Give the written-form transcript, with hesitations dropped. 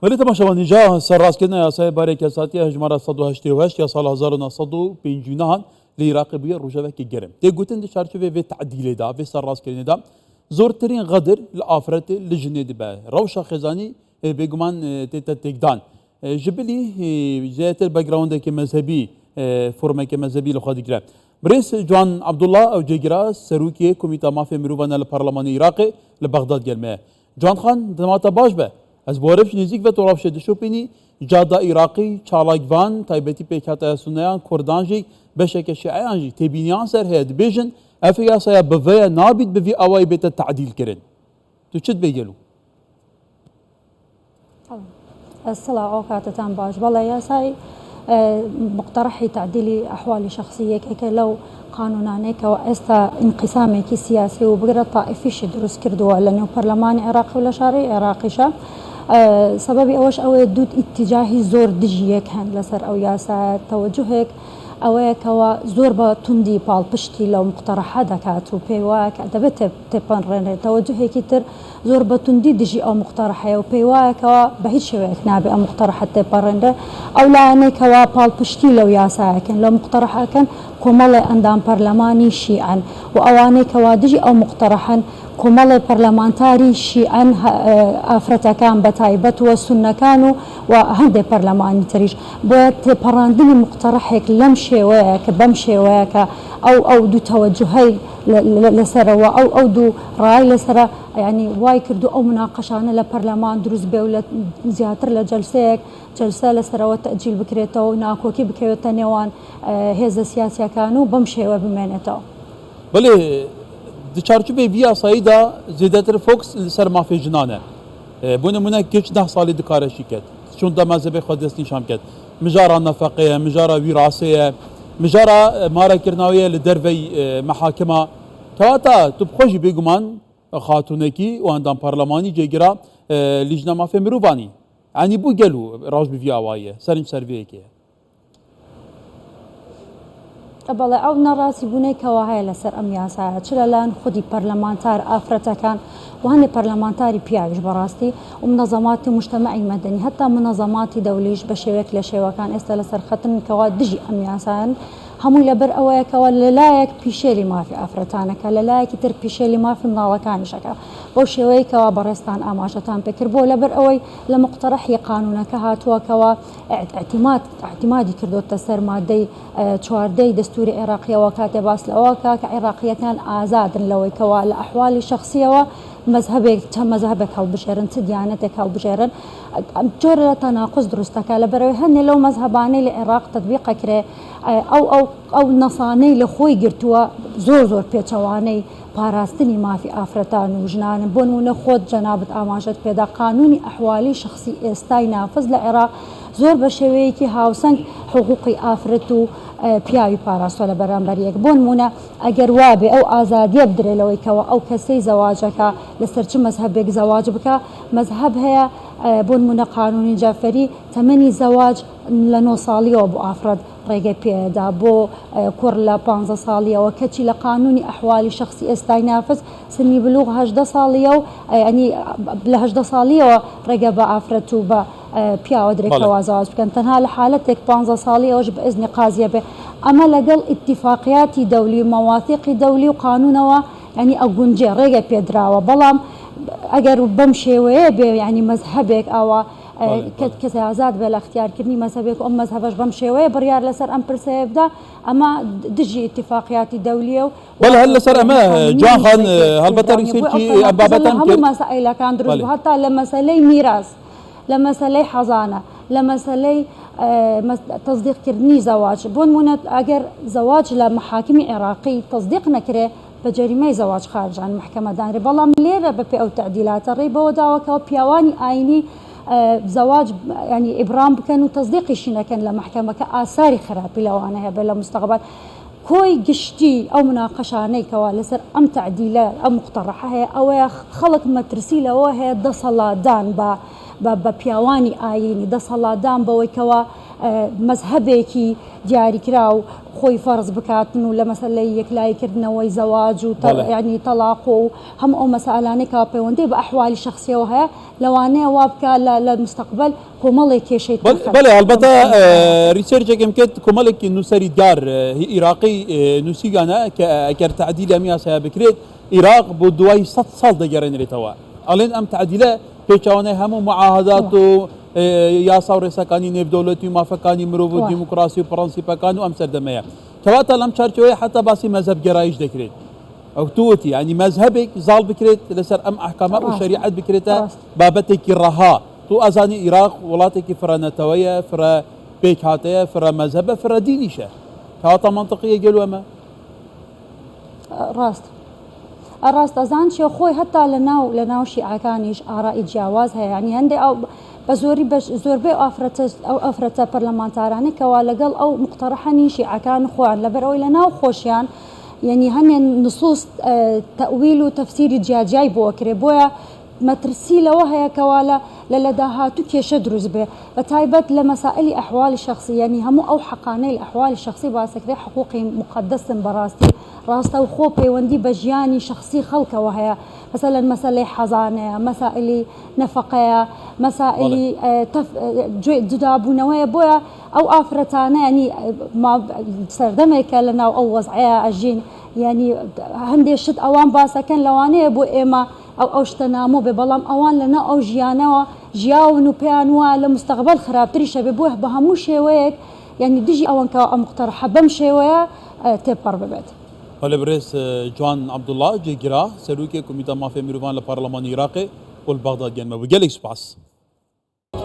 ولی تماشاوانی جا سرراسکردن یاسای بارێک یاساتی هەژمارە 1970 یا سال 1950 لە عێراق بووە ڕۆژەوەکی گەرم تێگوتن لە چارچوبێ vê تعدیلێدا vê سەرڕاستکردنێدا زۆرترین غەدر لە ئافرەتê li jinê dibe rewşa xêzanî bêguman tête têkdan ji bilî zêtir backgroundekî mezhebî formekê mezhebî li xwe dikire Birêz Ciwan Abdullah ew cêgira serokê Komîta Mafê Mirovan li Parlemanê Iraqê li Bexdad gelmeye Ciwan xan demata baş be Ez bu arif nêzik ve torapşê dişopînî cada Iraqî çalakvan taybetî pêkhata Sunneyan Kurdan jî beşeke şiayan jî têbîniyan ser heye dibêjin ev yasaya bi vê nabît bi vî awayî bête te'dîl kirin. Tu çi dibê gelo? الصلاة أوقاتتان باش والله يا ساي مقترحي تعديلي أحوالي شخصية كي لو قانونانيك واستا انقسامك سياسي وبقرا طائفي شي دروس كردوا لأنه برلمان عراقي ولا شارع عراقي شا سببي أوش أو دود اتجاهي زور دجيك هن لسر أو ياسا توجهك أويك زور بتندي بالبشتي لو مقترحات دكاتو بيواك دبت تبان رن توجهي كتر زور بتندي دجي أو مقترحة وبيواك بهيج شويك نابي أو مقترحات تبان رن أو لا أنك بالبشتي لو ياسا كان لو مقترحة كان كمالي أندام برلماني شيئا وأوانيك دجي أو مقترحا كمالي برلمانتاري شيئا أفرتا كان بتايبت والسنة كانوا وهندي برلماني تريج بوت براندني مقترحك لمشي وياك بمشي وياك أو دو توجهي لسرا أو دو رأي لسرا يعني واي كردو أو مناقشانة لبرلمان دروز بيولة زياتر لجلسيك جلسة لسرا وتأجيل بكريتو ناكوكي بكريتو نيوان هذا سياسي كانوا بمشي وبمينتو بله di çarçubê vî yasayî da zêdetir foks li ser mafê jinan e. Bû nemûne geç 10 salî dikare şîket. Çûnda mezhebê xwe destnîşan biket. Mijara nefeqê, mijara wîrasê ye, mijara marekirina wê ye li dervey mehakema. Kewata tu bi xwe jî bêguman xatunekî û endam parlemanî cêgira lijna mafê mirovanî. Yanî bû gelo roj bi vî awayî ye. Serîn ser vê yekê ye. بەڵێ ئەو نەڕاستی بوونەی کەوا هەیە لەسەر ئەم یاسایە چ لەلایەن خودی پەرلەمانتار ئافرەتەکان و هەندێک پەرلەمانتاری پیاویش بەڕاستی و منەظەماتی مجتەمەعی مەدەنی هەتا منەظەماتی دەولیش بە شێوەیەک لە شێوەکان ئێستا لەسەر خەتن کەوا دژی ئەم یاسایەن هەمووی لەبەر ئەوەیەکەوە لەلایەک پیشێلی مافی ئافرەتانەکە لەلایەکی تر پیشێلی مافی مناڵەکانیشەکە بۆ شێوەیەکەوە بەڕێستان ئاماژەتان پێکرد بۆ لەبەر ئەوەی لە مقتەرەحی قانونەکە هاتووەکەوە اعتیمادی کردوتە سەر مادەی چواردەی دەستوری عێراقیەوە کاتێ باس لەوەکە کە عێراقیەکان ئازادن لەوەی کەوا لە ئەحوالی شخصیەوە مەذهبێک چەند مەذهبێک هەڵبژێرن چ دیانەتێک هەڵبژێرن جۆرە تەناقوز دروستەکە لەبەرەوەی هەندێک لەو مەذهبانەی لە عێراق تەطبیقەکرێ ئەو نەسانەی لە خۆی گرتووە زۆر پێچەوانەی پاراستنی مافی ئافرەتان و ژنانن بۆ نمونە خۆت جەنابەت ئاماژەت پێدا قانونی ئەحوالی شخصی ئێستای نافز لە عێراق زۆر بە شێوەیەکی هاوسەنگ حقوقی ئافرەت و پیاوی پاراستۆ لە بەرامبەر یەک بۆ نمونە ئەگەر وابێ ئەو ئازادیە بدرێتەوەیکەوە ئەو کەسەی زەواجەکە لەسەر چ مەذهبێک زەواج بکە مەذهب هەیە بۆ نمونە قانونی جەعفەری تەمەنی زەواج لە 9 ساڵیەوە بۆ ئافرەت ڕێگەی پێدا بۆ کوڕ لە 15 ساڵیەوە کەچی لە قانونی ئەحوالی شخصی ئێستای نافز سنی بلوغ 18 ساڵیە و ینی لە 18 ساڵیەوە ڕێگە بە ئافرەت و بە پیاوە درێکەوە زەواج بکەن تەنها لە حالەتێک 15 ساڵیەوەش بە ئیزنی قازیە بێ ئەمە لەگەڵ ئیتیفاقیاتی دەولی و مەواثیقی دەولی و قانونەوە ینی ئەگونجێ ڕێگە پێدراوە بەڵام ئەگەر بەم شێوەیە بێ ینی مەذهبێک ئەوە کەس ئازاد بێ لە اختیارکردنی مەذهبێک ئەم مەذهبەش بەم شێوەیە بڕیار لەسەر ئەم پرسەیە بدا ئەمە دژی ئیتیفاقیاتی دەولیە و بەڵێ هەر لەسەر ئەمە جوان خان هەڵبەتە ریسێرچی ئەم بابەتان هەموو مەسائلەکان دروست هەتا لە مەسەلەی میراث لە مەسەلەی حەزانە لە مەسەلەی تەصدیقکردنی زەواج بۆ نمونە ئەگەر زەواج لە محاکمی عێراقی تەصدیق نەکرێ بە جەریمەی زەواج خارجان محکەمەدانرێ بەڵام لێرە بەپێ ئەو تعدیلاتە ڕێی بەوە داوەکەوە پیاوانی ئاینی زەواج ینی ئیبرام بکەن و تەصدیقیشی نەکەن لە محکەمەکە ئاساری خراپی لەوانە هەیە بێ لە مستەقبل کۆی گشتی ئەو مناقەشانەیەکەوە لەسەر ئەم تعدیلە ئەم مقتەرەحە هەیە ئەوەیە خەڵک مەترسی لەوە هەیە دەسەڵاتدان بە پیاوانی ئاینی دەسەڵاتدان بەوەیکەوە مەزهەبێکی دیاریکرا و خۆی فەرز بکاتن و لە مەسەلەی یەکلایکردنەوەی زەواج و یعنی تەلاق و هەموو ئەو مەسائلانەی کا پەیوەندی بە ئەحوالی شخصیەوە هەیە لەوانەیە وا بکە لە مستەقبل کۆمەڵێک کێشەی بەڵێ هەڵبەتە ریسێرچێکم کرد کۆمەڵێکی نووسەری دار عێراقی نووسیگانە کە ئەگەر تعدیل ئەم یاسایە بکرێت عێراق بۆ دوای 100 ساڵ دەگەڕێنرێتەوە ئەڵێن ئەم تعدیلە پێچاوانەی هەموو معاهدات و یاسا و ڕێسەکانی نێودەوڵەتی و مافەکانی مرۆڤ و دیموکراسی و پرەنسیپەکان و ئەم سەردەمەیە کەواتە لەم چارچەوەیە حتا باسی مەذهب گەرایش دەکرێت ئەو تووەتی ینی مەذهبێک زاڵ بکرێت لەسەر ئەم ئەحکامە و شریعەت بکرێتە بابەتێکی ڕەها تو ئەزانی عێراق وڵاتێکی فرەنەتەوەیە فرە پێک هاتەیە فرە مەذهبە فرە دینیشە کەواتە مەنتەقیە گەلو ئەمە ڕاست ئەزان چێ خۆی هەتا لە ناو شیعەکانیش ئاڕایی جیاواز هەیە ینی هەندێک ئەو بە زۆری زۆربەی ئافرەتە پەرلەمانتارانی کەوا لەگەڵ ئەو مقتەرحەنی شیعەکان خۆیان لەبەر ئەوەی لە ناو خۆشیان یعنی هەمێن نصوص تەویل و تەفسیری جیاجای بۆ کرێ بۆیە مەترسی لەوە هەیە کەوا لە داهاتوو کێشە دروست بێ بە تایبەت لە مەسائلی ئەحوالی شخصی یعنی هەموو ئەو حەقانەی لە ئەحوالی شخصی باسەکرێ حقوقی مقدسن بەڕاستی ڕاستە و خۆ پەیوەندی بە ژیانی شخصی خەڵکەوە هەیە مثلا مەسەلەی حەزانەیە مەسائلی نەفەقەیە مەسائلی جودابوونەوەیە بۆیە ئەو ئافرەتانە ینی سەردەمێکە لە ناو ئەو وەزعەیە ئەژین ینی هەندێک شت ئەوان باسەکەن لەوانەیە بۆ ئێمە ئەو شتە نامۆ بێ بەڵام ئەوان لەناو ئەو ژیانەوە ژیاون و پێیان وە لە مستەقبەل خراپتریشە بێ بۆیە بە هەموو شێوەیەک ینی دژی ئەوەن کە ئەم مقتەرحە بەم شێوەیە تێپەڕ ببێت. برێز جوان عەبدوڵڵا جێگیرا سەرۆکی کۆمیتە مافیای مرۆڤان لە پارلەمانی عێراقی و لە بەغداد گەنمەوە گەلێک سوپاس.